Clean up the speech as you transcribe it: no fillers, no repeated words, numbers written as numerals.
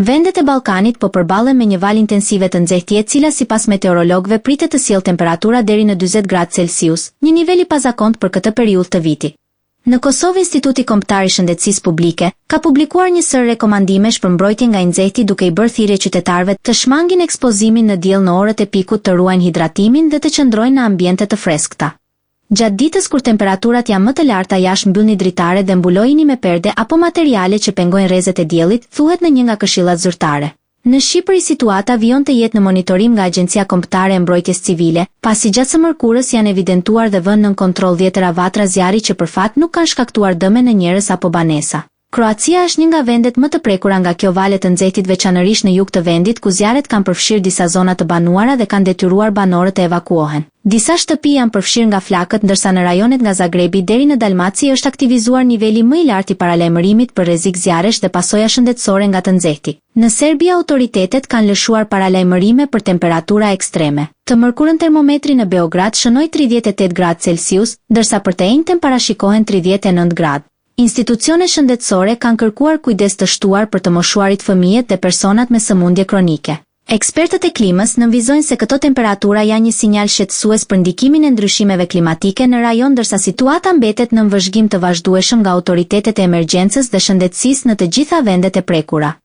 Vendet e Ballkanit po përballen me një valë intensive të nxehtë, e cila sipas meteorologëve pritet të sjellë temperatura deri në 40 gradë Celsius, një nivel i pazakontë për këtë periudhë të vitit. Në Kosovë, Instituti Kombëtar i Shëndetësisë Publike ka publikuar një sër rekomandimesh për mbrojtje nga i nxehti, duke i bërë thirrje qytetarëve të shmangin ekspozimin në diell në orët e pikut, të ruajnë hidratimin dhe të qëndrojnë në ambiente të freskëta. Gjatë ditës kur temperaturat janë më të larta jashtë, mbyllni dritare dhe mbulojini me perde apo materiale që pengojnë rrezet e diellit, thuhet në një nga këshillat zyrtare. Në Shqipëri situata vijon të jetë në monitorim nga Agjencia Kombëtare e Mbrojtjes Civile, pasi gjatë së mërkurës janë evidentuar dhe vënë nën kontroll 10 vatra zjarri që për fat nuk kanë shkaktuar dëme në njerëz apo banesa. Kroacia është një nga vendet më të prekura nga kjo valë të nxehtit, veçanërisht në jug të vendit, ku zjarret kanë përfshirë disa zona të banuara dhe kanë detyruar banorët të evakuohen. Disa shtëpi janë përfshirë nga flakët, ndërsa në rajonet nga Zagrebi deri në Dalmaci është aktivizuar niveli më i lartë i paralajmërimit për rrezik zjarresh dhe pasoja shëndetësore nga të nxehti. Në Serbi autoritetet kanë lëshuar paralajmërime për temperatura ekstreme. Të mërkurën termometri në Beograd shënoi 38 gradë Celsius, ndërsa për të enjten parashikohen 39 gradë. Institucione shëndetësore kanë kërkuar kujdes të shtuar për të moshuarit, fëmijët dhe personat me sëmundje kronike. Ekspertët e klimës nënvizojnë se këto temperatura janë një sinjal shqetësues për ndikimin e ndryshimeve klimatike në rajon, ndërsa situata mbetet në vëzhgim të vazhdueshëm nga autoritetet e emergjencës dhe shëndetësisë në të gjitha vendet e prekura.